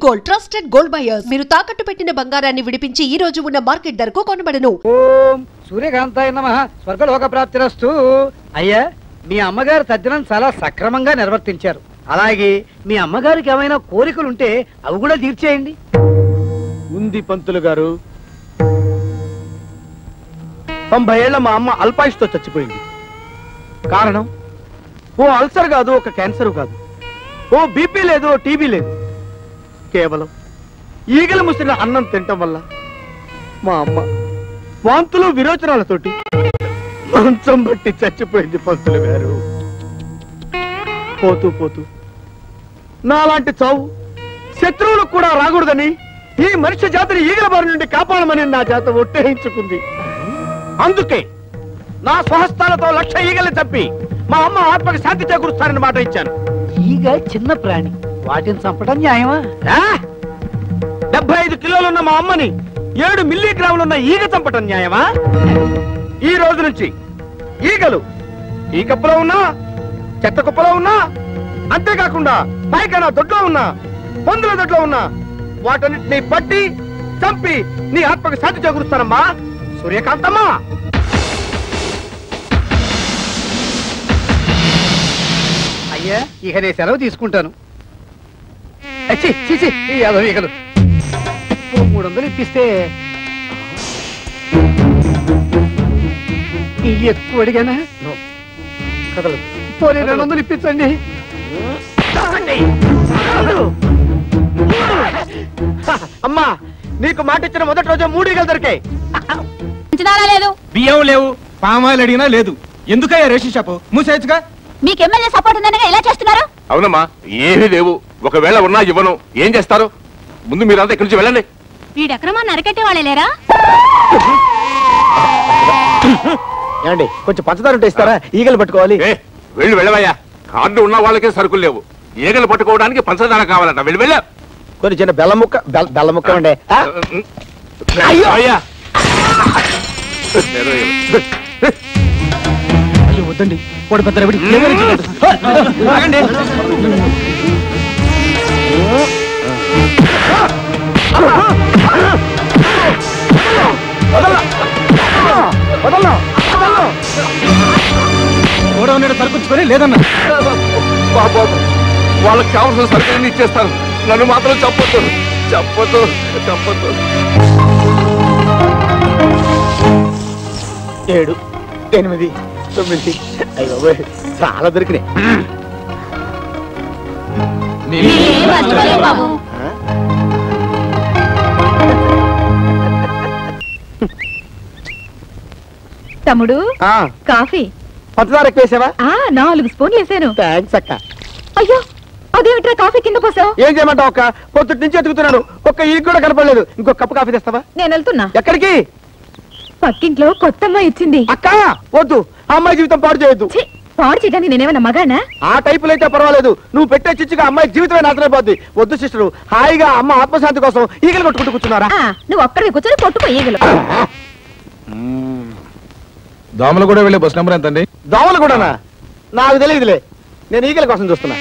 Gold trusted gold buyers. మీరు తాకట్టు పెట్టిన బంగారాన్ని విడిపించి ఈ రోజు ఉన్న మార్కెట్ ధరకు కొనబడను. ఓం సూర్యకాంతాయ నమః. స్వర్గలోక ప్రాప్తిరస్తు. అయ్యా, మీ అమ్మగారు తద్దినం చాలా సక్రమంగా నిర్వర్తించారు. అలాగే మీ అమ్మగారికి ఏమైనా కోరికలుంటే అవి కూడా తీర్చేయండి. ఉంది పంతులు గారు. 90 ఏళ్ల మా అమ్మ అల్పాయుష్తో చచ్చిపోయింది. కారణం ఓ అల్సర్ కాదు, ఒక క్యాన్సర్ కాదు, ఓ బీపీ లేదు, ఓ టీబీ లేదు. కేవలం ఈగలు ముసిన అన్నం తినటం వల్ల మా అమ్మ వాంతులు విరోచనాలతోటి మంచం బట్టి చచ్చిపోయింది పంతులు గారు. పోతూ పోతూ నాలాంటి చావు శత్రువులకు కూడా రాకూడదని ఈ మనిషి జాతిని ఈగల బారి నుండి కాపాడమని నా చేత ఒట్టేయించుకుంది. అందుకే నా స్వహస్తాలతో 1,00,000 ఈగల్ని చంపి మా అమ్మ ఆత్మకి శాంతి చేకూరుస్తానని మాట ఇచ్చాను. ఈగ చిన్న ప్రాణి, వాటిని చంపడం న్యాయమా? 75 కిలోలున్న మా అమ్మని 7 మిల్లీగ్రాములున్న ఈగ చంపటం న్యాయమా? ఈ రోజు నుంచి ఈగలు ఈ కప్పులో ఉన్నా, చెత్త కుప్పలో ఉన్నా, అంతేకాకుండా పైకైనా దొడ్లో ఉన్నా, పందుల దొడ్లో ఉన్నా, వాటన్నిటిని పట్టి చంపి నీ ఆత్మకు శాంతి చేకూరుస్తానమ్మా సూర్యకాంతమ్మా. అయ్యా, ఇక నేను సెలవు తీసుకుంటాను. ఈగలు 300 ఇప్పిస్తే ఎక్కువ అడిగానా? పోనీ 200 ఇప్పించండి. అమ్మా, నీకు మాట ఇచ్చిన మొదటి రోజు 3 ఈగలు దొరికాయి. లేదు, బియ్యం లేవు, పామాయిల్ అడిగినా లేదు. ఎందుకయ్యా రేషన్ షాపు మూసేయచ్చుగా? మీకు ఎమ్మెల్యే సపోర్ట్ ఉందనగా ఎలా చేస్తున్నారు? అవునమ్మా, ఏమీ లేవు. ఒకవేళ ఉన్నా ఇవ్వను. ఏం చేస్తారు? ముందు మీరంతా ఇక్కడి నుంచి వెళ్ళండి. వీడెక్రమాన్ని అరకెట్టే వాళ్ళే లేరా? ఏమండి, కొంచెం పంచదార ఉంటే ఇస్తారా? ఈగలు పట్టుకోవాలి. వెళ్ళవయ్యా. కార్డు ఉన్న వాళ్ళకే సరుకులు లేవు. ఈగలు పట్టుకోవడానికి పంచదార కావాలట. వెళ్ళ. కొన్ని చిన్న బెల్లం ముక్క ఉండే. అయ్యా వద్దండి, వాడు పెద్ద రవిడి. సరుకుంచుకొని లేదన్నా. బాబు, వాళ్ళకి కావాల్సిన సరుకులన్నీ ఇచ్చేస్తాను. నన్ను మాత్రం చెప్పొద్దు. 7, 8, 9 అయ్యో చాలా దొరికినాయి. తమ్ముడు, కాఫీ పంచదార ఎక్కువ వేసావా? 4 స్పూన్లు వేసాను. థ్యాంక్స్ అక్క. అయ్యో, అదేమిట్రా కాఫీ కింద పోసావు? ఏం చేయమంటావు అక్క? పొద్దుటి నుంచి ఎదుగుతున్నాను, ఒక్క ఈ కూడా కనపడలేదు. ఇంకో కప్పు కాఫీ తెస్తావా? నేను వెళ్తున్నా. ఎక్కడికి? పక్కింట్లో కొత్త అమ్మాయి ఇచ్చింది. అక్క వద్దు, ఆ అమ్మాయి జీవితం పాడు చేయొద్దు. పాడు చేయడానికి నేనేమన్నా మగానా? ఆ టైపులో అయితే పర్వాలేదు. నువ్వు పెట్టే చిచ్చుగా అమ్మాయి జీవితమే నాశనైపోద్ది. వద్దు సిస్టరు, హాయిగా అమ్మ ఆత్మశాంతి కోసం ఈగలు కొట్టుకుంటూ కూర్చున్నారా? నువ్వు ఒక్కడికి కూర్చొని కొట్టుకో ఈగలు. దోమలు కూడా వెళ్ళే బస్ నెంబర్ ఎంతండి? దోమలు కూడానా? నాకు తెలియదులే, నేను ఈగల కోసం చూస్తున్నా.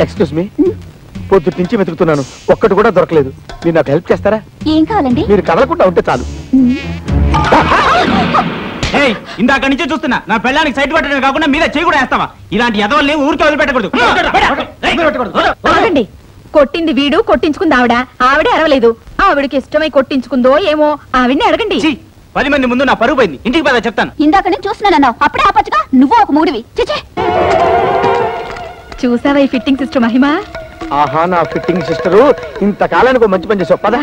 ఎక్స్క్యూజ్ మీ, పొద్దుటి నుంచి వెతుకుతున్నాను, ఒక్కటి కూడా దొరకలేదు. మీరు నాకు హెల్ప్ చేస్తారా? ఏం కావాలండి? మీరు కదలకుండా ఉంటే చాలు. ఇందాక నుంచే చూస్తున్నా, నా పెళ్ళానికి సైట్ పెట్టడం కాకుండా మీరే చేయి కూడా వేస్తావా? ఇలాంటి ఎదవల్ని ఊరికే వదిలిపెట్టకూడదు. ఆగండి, కొట్టింది వీడు, కొట్టించుకుంది ఆవిడే అరవలేదు. ఆవిడకి ఇష్టమై కొట్టించుకుందో ఏమో, ఆవిడ్ని అడగండి. 10 మంది ముందు నా పరువు పోయింది. ఇంటికి పద చెప్తాను. ఇందాక నేను చూస్తున్నాను, అప్పుడే ఆపచ్చుగా. నువ్వు ఒక మూడివి. చూసావా ఈ ఫిట్టింగ్ సిస్టర్ మహిమ? ఆహా, నా ఫిట్టింగ్ సిస్టరు ఇంతకాలానికి మంచి పని చేసావు. పద.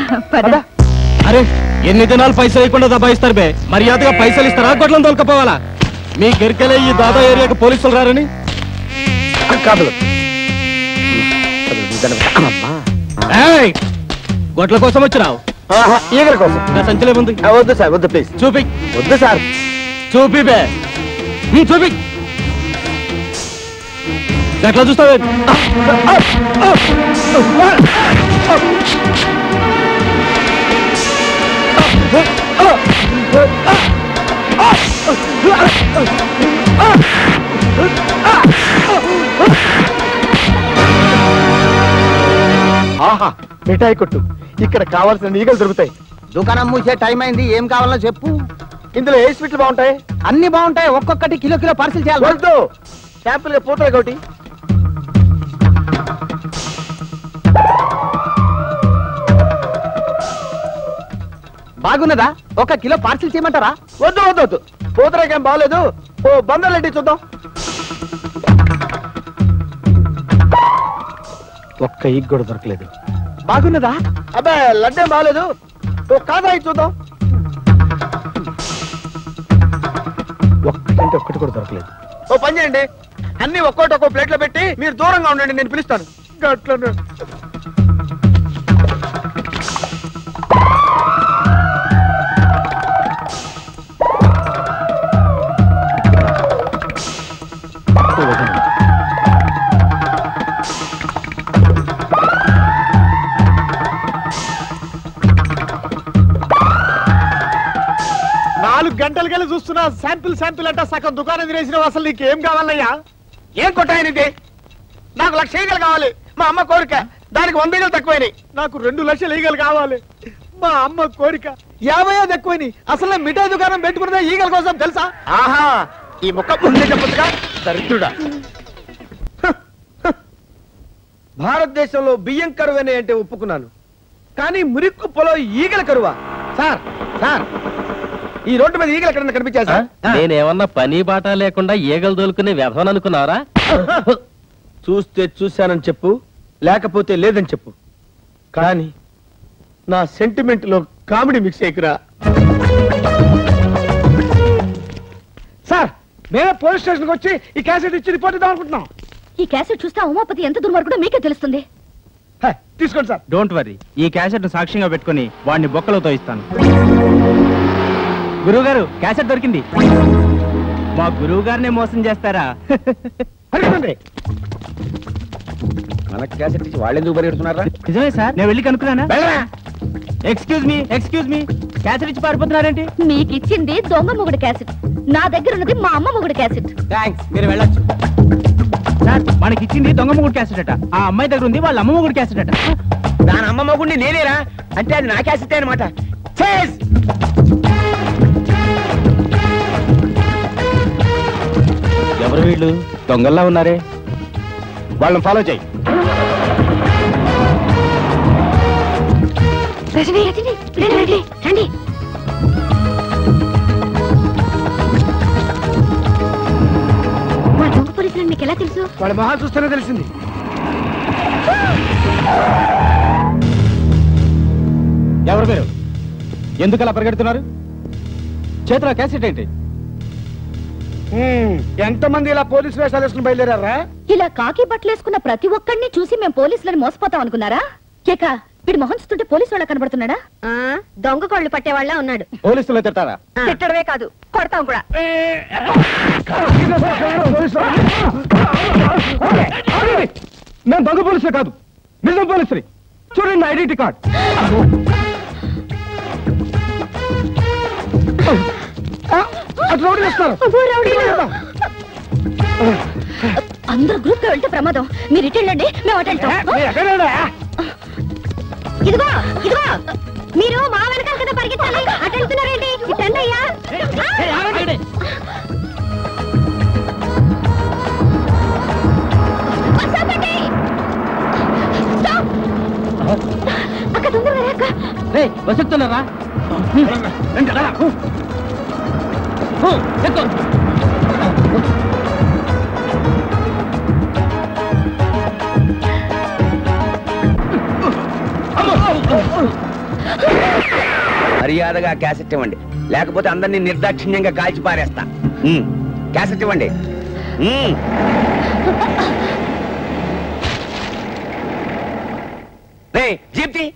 అరే, ఎన్ని దినాలు పైసలు ఇవ్వకుండా దబాయిస్తారు బే? మర్యాదగా పైసలు ఇస్తారా, గొడ్లను తోలుకపోవాలా? మీ గిరికెళ్ళే ఈ దాదా ఏరియాకి పోలీసులు రారని కాదు. గొడ్ల కోసం వచ్చినావు? ఈగల కోసం. నా సంచలే ఉంది. వద్దు సార్, వద్దు ప్లీజ్. చూపి. వద్దు సార్. చూపి బే చూపి ఎట్లా చూస్తావే ఆహా మిఠాయి కొట్టు ఇక్కడ కావాల్సిన ఈగలు దొరుకుతాయి. దుకాణం మూసే టైం అయింది, ఏం కావాలో చెప్పు. ఇందులో ఏ స్వీట్లు బాగుంటాయి? అన్ని బాగుంటాయి, ఒక్కొక్కటి కిలో కిలో పార్సిల్ చేయాలి. వద్దు, శాంపుల్ గా పూతలే ఒకటి. బాగున్నదా? 1 కిలో పార్సిల్ చేయమంటారా? వద్దు వద్దు వద్దు, పూతరేకేం బాగలేదు. ఓ బందర్లెడ్డి చూద్దాం. ఒక్క ఈగ కూడా దొరకలేదు. బాగున్నదా? అబ్బా లడ్డేం బాగలేదు. ఓ కాదరాయి చూద్దాం. ఒక్కటంటే ఒక్కటి కూడా దొరకలేదు. ఓ పని చేయండి, అన్ని ఒక్కో ప్లేట్ లో పెట్టి మీరు దూరంగా ఉండండి, నేను పిలుస్తాను. గట్లనే గంటలకెళ్ళి చూస్తున్నా. శాంపిల్ అంట సగం దుకాణం తినేసిన. అసలు నీకేం కావాలయ్యా? ఏం కొట్టాయనిది? నాకు 1,00,000 ఈగలు కావాలి. మా అమ్మ కోరిక, దానికి 100 ఈగలు తక్కువైనాయి. నాకు 2 లక్షల ఈగలు కావాలి. మా అమ్మ కోరిక 50 ఎక్కువని. అసలు మిఠాయి దుకాణం పెట్టుకున్నదే ఈగల కోసం తెలుసా? ఆహా, ఈ ముక్క ముందే చెప్పొచ్చుగా దరిద్రుడా. భారతదేశంలో బియ్యం కరువనే అంటే ఒప్పుకున్నాను, కానీ మురికి పొలో ఈగల కరువా? సార్ సార్, ఈ రోడ్డు మీద ఈగలు ఎక్కడన్నా కనిపించారు సార్? నేనేమన్నా పని బాట లేకుండా ఈగలు దొలుకునే వ్యధమని అనుకున్నారా? చూస్తే చూశానని చెప్పు, లేకపోతే లేదని చెప్పు, కానీ నా సెంటిమెంట్ లో కామెడీ మిక్స్ అయ్యకురా. సార్, మేమే పోలీస్ స్టేషన్కి వచ్చి ఈ క్యాసెట్ ఇచ్చి రిపోర్ట్ ఇద్దాం అనుకుంటున్నాం. ఈ క్యాసెట్ చూస్తే ఉమాపతి ఎంత దుర్మార్గుడో మీకే తెలుస్తుంది. తీసుకోండి సార్. డోంట్ వరీ, ఈ క్యాసెట్ సాక్ష్యంగా పెట్టుకుని వాడిని బొక్కలతో ఇస్తాను. గురువు గారు, క్యాసెట్ దొరికింది. మా గురువు గారినే మోసం చేస్తారా? మనకు క్యాసెట్ ఇచ్చి వాళ్ళు ఎందుకు పరిగెడుతున్నారా? నిజమే సార్, నేను వెళ్ళి కనుక్కున్నానా? ఎక్స్క్యూజ్ మీ, క్యాసెట్ ఇచ్చి పారిపోతున్నారేంటి? మీకు ఇచ్చింది దొంగ మొగుడు క్యాసెట్, నా దగ్గర ఉన్నది మా అమ్మ మొగుడు క్యాసెట్. థ్యాంక్స్, మీరు వెళ్ళొచ్చు. సార్, మనకి ఇచ్చింది దొంగ మొగుడు క్యాసెట్ అట. ఆ అమ్మాయి దగ్గర ఉంది వాళ్ళ అమ్మ మొగుడు క్యాసెట్ అట. దాని అమ్మ మొగుడిని నేనేరా అంటే అది నా క్యాసెట్ అనమాట. ఎవరు వీళ్ళు? దొంగల్లా ఉన్నారే. వాళ్ళని ఫాలో చేయి. రజనీ, రండి. మా దొంగ పోలీసులు మీకు ఎలా తెలుసు? వాళ్ళ మొహాలు చూస్తేనే తెలిసింది. ఎవరు మీరు? ఎందుకు అలా పరిగెడుతున్నారు? చేతిలో క్యాసెట్ ఏంటి? ఎంతమంది ఇలా పోలీసు వేషాలు వేసుకుని బయలుదేరారా? ఇలా కాకి బట్టలేసుకున్న ప్రతి ఒక్కడిని చూసి మేము పోలీసులని మోసపోతాం అనుకున్నారా? కేక, వీడు మొహం చూస్తుంటే పోలీసు వాళ్ళ కనబడుతున్నాడా? దొంగ కోళ్ళు పట్టేవాళ్ళ ఉన్నాడు. పోలీసులు తిట్టారా? తిట్టడమే కాదు, కొడతాం కూడా. మేము దొంగ పోలీసులు కాదు, నిజం పోలీసులు. చూడండి నా ఐడెంటిటీ కార్డ్. అందరూ గ్రూప్ గా వెళ్తే ప్రమాదం. మీరు ఇటు వెళ్ళండి, మేము అటు వెళ్తాం. ఇదిగో మీరు మా వెనకాల కదా పరిగెత్తాలి. అటు వెళ్తున్నారేంటి? ఇటండి అయ్యా. అక్క తొందరగా అక్క. వస్తున్నారా? మర్యాదగా క్యాసెట్ ఇవ్వండి, లేకపోతే అందరినీ నిర్దాక్షిణ్యంగా కాల్చి పారేస్తా. క్యాసెట్ ఇవ్వండి. జీప్తి.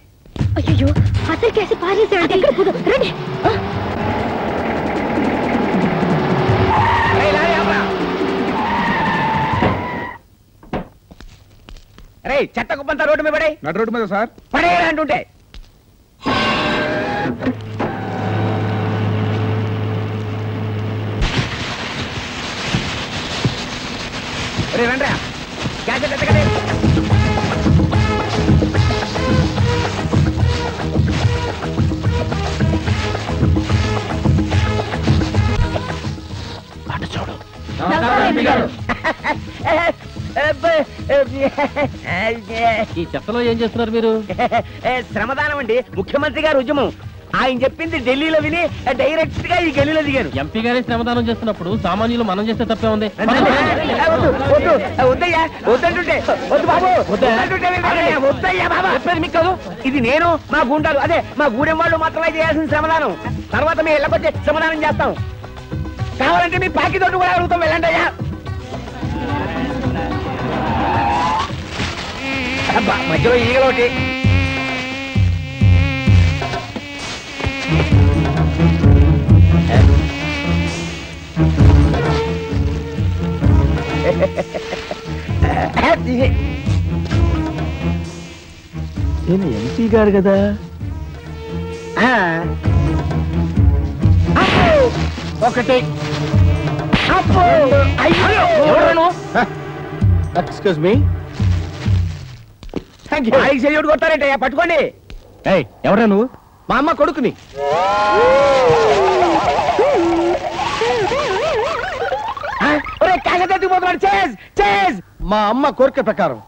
అయ్యో, అసలు క్యాసెట్ పారేసాడు. రండి. రే చెత్త కుప్పంతా రోడ్డు మీద పడే. నడు రోడ్డు మీద సార్. పడే అంటుంటే రే రండ్రా క్యాసెట్ ఎత్తకండి. అటు చూడు. ఈ చెత్తలో ఏం చేస్తున్నారు మీరు? శ్రమదానం అండి, ముఖ్యమంత్రి గారు ఉద్యమం. ఆయన చెప్పింది ఢిల్లీలో విని డైరెక్ట్ గా ఈ గల్లీలో దిగాను. ఎంపీ గారే శ్రమదానం చేస్తున్నప్పుడు సామాన్యులు మనం చేస్తే తప్పే ఉంది. వద్దయ్యా వద్దంటుంటే వద్దు బాబు వద్దయ్యా బాబా చెప్పేది మీకు కాదు. ఇది నేను మా గుండాలు అదే మా గూడెం వాళ్ళు మాత్రమే చేయాల్సిన శ్రమదానం. తర్వాత మీ ఇళ్ళకొచ్చే శ్రమదానం చేస్తాం. కావాలంటే మీ పాకి తోటి కూడా అడుగుతాం. వెళ్ళండి అయ్యా. మధ్యలో ఈగలోటి నేను ఎంపీ గారు కదా. ఒకటి ఎక్స్క్యూజ్ మీ. కొట్టారంటే పట్టుకోండి. ఎవరా నువ్వు? మా అమ్మ కొడుకుని. మా అమ్మ కోరిక ప్రకారం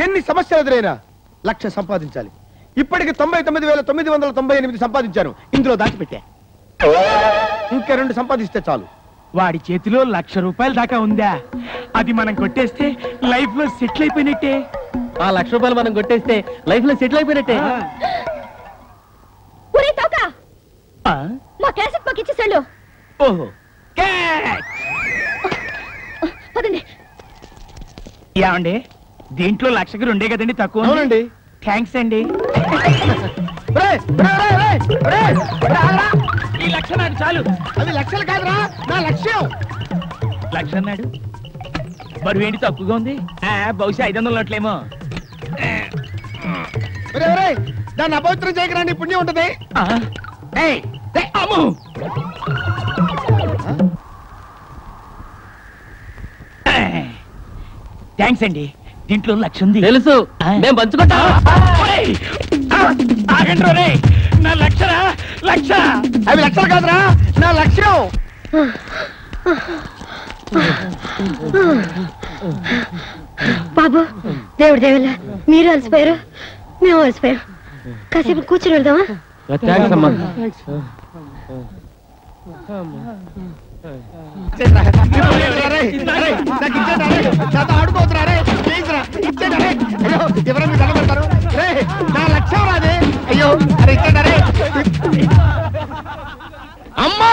ఎన్ని సమస్యలు ఎదురైనా 1,00,000 సంపాదించాలి. ఇప్పటికి 99,998 సంపాదించాను. ఇందులో దాచిపెట్టా. ఇంకా 2 సంపాదిస్తే చాలు. వాడి చేతిలో 1,00,000 రూపాయల దాకా ఉందా? అది మనం కొట్టేస్తే లైఫ్ లో సెటిల్ అయిపోయినట్టే. ఆ 1,00,000 రూపాయలు మనం కొట్టేస్తే లైఫ్ లో సెటిల్ అయిపోయినట్టే. మా క్యాసెట్ మాకు ఇచ్చేసాడు. ఓహో ఏమండి, దీంట్లో 1,00,000కి 2 కదండి తక్కువ? అవునండి. థ్యాంక్స్ అండి. ఈ 1,00,000 నాడు చాలు. అది 1,00,000 కాదురా, నా లక్ష్యం. 1,00,000 అన్నాడు. బరువు ఏంటి తక్కువగా ఉంది? బహుశా 500 నోట్లేమో. దాన్ని అపవిత్రం చేయకరాని పుణ్యం ఉంటది. అమ్ము థ్యాంక్స్ అండి. దీంట్లో 1,00,000 ఉంది. తెలుసు, మేము పంచుకుంటాం. ఆగండి, నా 1,00,000 అవి 1,00,000 కాదురా, నా లక్ష్యం. బాబు, దేవుడు దేవుళ్ళ మీరు అలసిపోయారు, మేము అలసిపోయాం. కాసేపు కూర్చొని వెళ్దామా? థ్యాంక్స్ అమ్మా. ఆడుకోతురా ఎవరైనా కనబడతారు. నా లక్ష్యం రాదే. అయ్యో అరే ఇచ్చేటారే. అమ్మా,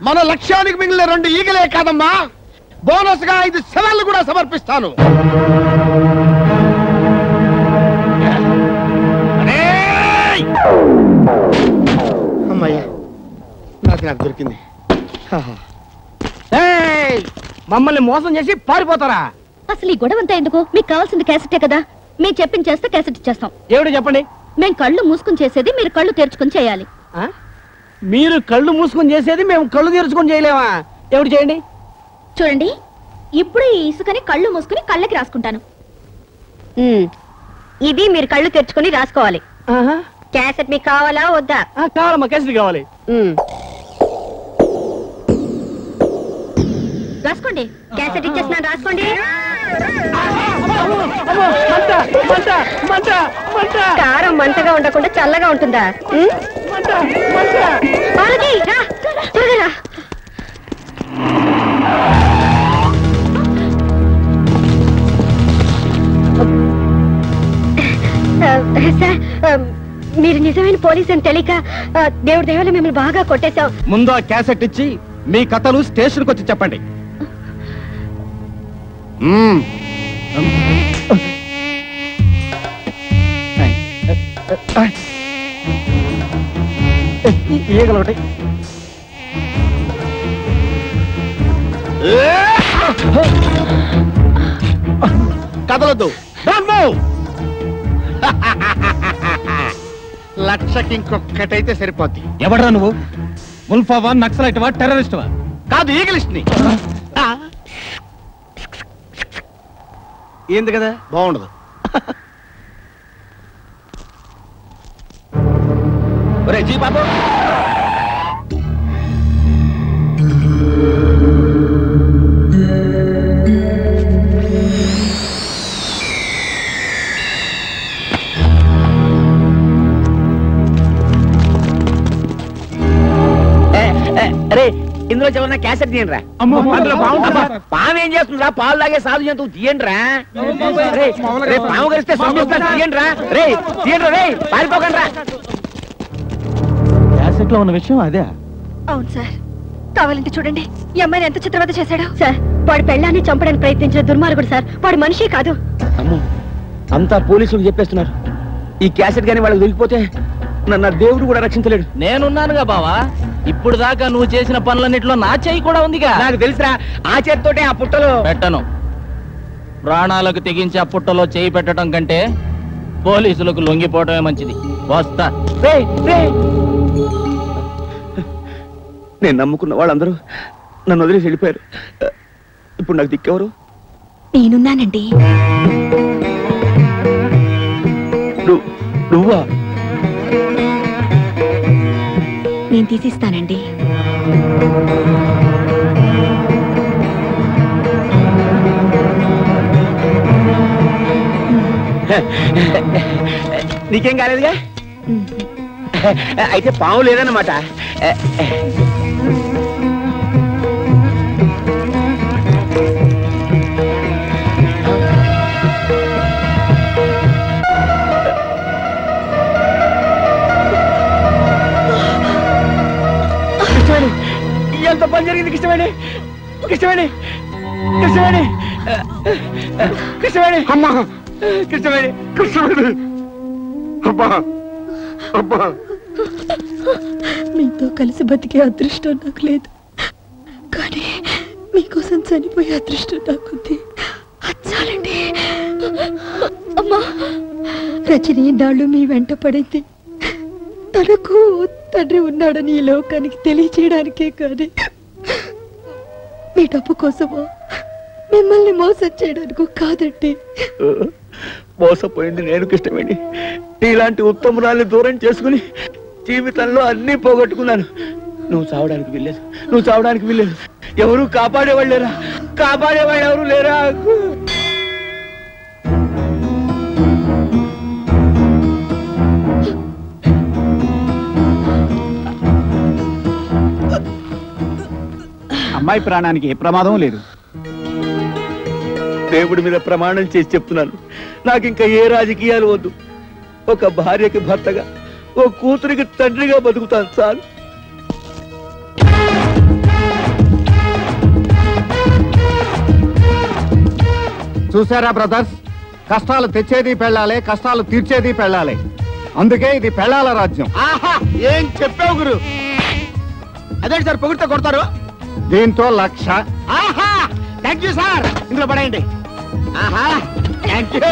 మన లక్ష్యానికి మిగిలిన 2 ఈగలే కాదమ్మా, బోనస్ గా 5 శవాలు కూడా సమర్పిస్తాను. అమ్మాయ్యా, నాకు దొరికింది. మమ్మల్ని మోసం చేసి పారిపోతారా? అసలు ఈ గొడవంతా ఎందుకు? మీకు కావాల్సింది క్యాసెటే కదా. మేము చెప్పింది చేస్తే క్యాసెట్ ఇచ్చేస్తాం. ఏమిటో చెప్పండి. మేము కళ్ళు మూసుకుని చేసేది మీరు కళ్ళు తెరుచుకుని చేయాలి. మీరు కళ్ళు మూసుకొని చేసేది మేము కళ్ళు తెరుచుకొని చేయలేమా? ఏమిటి చేయండి. చూడండి, ఇప్పుడు ఈ ఇసుకని కళ్ళు మూసుకుని కళ్ళకి రాసుకుంటాను. ఇది మీరు కళ్ళు తెరుచుకుని రాసుకోవాలి. క్యాసెట్ మీకు కావాలా వద్దా? కావాలమ్మా, క్యాసెట్ కావాలి. రాసుకోండి. క్యాసెట్ ఇచ్చేస్తున్నాను, రాసుకోండి. కారం మంటగా ఉండకుండా చల్లగా ఉంటుందా? పార్వతి, రా, త్వరగా రా. సార్, మీరు నిజమైన పోలీస్ అని తెలియక దేవుడి దేవాలయం మిమ్మల్ని బాగా కొట్టేశాం. ముందు ఆ క్యాసెట్ ఇచ్చి మీ కథలు స్టేషన్కి వచ్చి చెప్పండి. ఈగలు ఒకటి. కదలొద్దు. లక్షకి ఇంకొక్కటైతే సరిపోద్ది. ఎవడ్రా నువ్వు? ముల్ఫావా, నక్సలైట్వా, టెర్రరిస్ట్వా? కాదు, ఈగలిస్ట్ ని. ఏంది కదా, బాగుండదు. ఒరే జీ బాబు, అరే ఇందులో చివరిన క్యాసెట్ తీయండిరా. పాము ఏం చేస్తుందిరా? పాలు తాగే సాధు జంతువు తీయండిరా. పాము కలిస్తే తీయండిరా. రే తీయండి, రే పారిపోకండి రా. క్యాసెట్ లో ఉన్న విషయం అదే. అవును సార్, కావాలంటే చూడండి ఈ అమ్మాయిని ఎంత చిత్రవద చేశాడు సార్. వాడి పెళ్ళాన్ని చంపడానికి ప్రయత్నించిన దుర్మార్గుడు సార్, వాడు మనిషి కాదు. అమ్మో, అంతా పోలీసులకు చెప్పేస్తున్నారు. ఈ క్యాసెట్ గానీ వాళ్ళకి దొరికిపోతే నన్ను దేవుడు కూడా రక్షించలేడు. నేనున్నానుగా బావా, ఇప్పుడు దాకా నువ్వు చేసిన పనులన్నిట్లో నా చెయ్యి కూడా ఉందిగా. నాకు తెలుసురా, ఆ చేతితోటే ఆ పుట్టలో పెట్టను. ప్రాణాలకు తెగించి ఆ పుట్టలో చేయి పెట్టడం కంటే పోలీసులకు లొంగిపోవడమే మంచిది. వస్తా. నేను నమ్ముకున్న వాళ్ళందరూ నన్ను వదిలేసి వెళ్ళిపోయారు. ఇప్పుడు నాకు దిక్కెవరు? నేనున్నానండి. నువ్వా? నేను తీసిస్తానండి. నీకేం కాలేదుగా? అయితే పాము లేదన్నమాట. ఎంత పని జరిగింది కృష్ణవేణి? కృష్ణవేణి, కృష్ణవేణి, కృష్ణవేణి, అమ్మా, కృష్ణవేణి, కృష్ణవేణి, అబ్బా, అబ్బా. మీతో కలిసి బతికే అదృష్టం నాకు లేదు, కానీ మీకోసం చనిపోయే అదృష్టం నాకుంది. చాలండి. అమ్మా, రజని నాళ్ళు మీ వెంట పడింది తనకు తండ్రి ఉన్నాడని ఈ లోకానికి తెలియచేయడానికే, కానీ మీ డబ్బు కోసమో మిమ్మల్ని మోసం చేయడానికి కాదండి. మోసపోయింది నేను కృష్ణవేణి. ఇలాంటి ఉత్తమురాల్ని దూరం చేసుకుని జీవితంలో అన్నీ పోగొట్టుకున్నాను. నువ్వు చావడానికి వెళ్ళలేదు, నువ్వు చావడానికి వెళ్ళలేదు. ఎవరు కాపాడేవాళ్ళు లేరా? కాపాడేవాళ్ళు ఎవరు లేరా? అమ్మాయి ప్రాణానికి ఏ ప్రమాదం లేదు. దేవుడి మీద ప్రమాణం చేసి చెప్తున్నాను, నాకు ఇంకా ఏ రాజకీయాలు వద్దు. ఒక భార్యకి భర్తగా, ఓ కూతురికి తండ్రిగా బతుకుతాను చాలు. చూసారా బ్రదర్స్, కష్టాలు తెచ్చేది పెళ్ళాలి, కష్టాలు తీర్చేది పెళ్ళాలి. అందుకే ఇది పెళ్ళాల రాజ్యం. ఆహా, ఏం చెప్పావు గురు? అదేంటి సార్ పొగిడితే కొడతారు? దీంతో 1,00,000. ఆహా, థ్యాంక్ యూ సార్. ఇందులో పడేయండి. ఆహా, థ్యాంక్ యూ.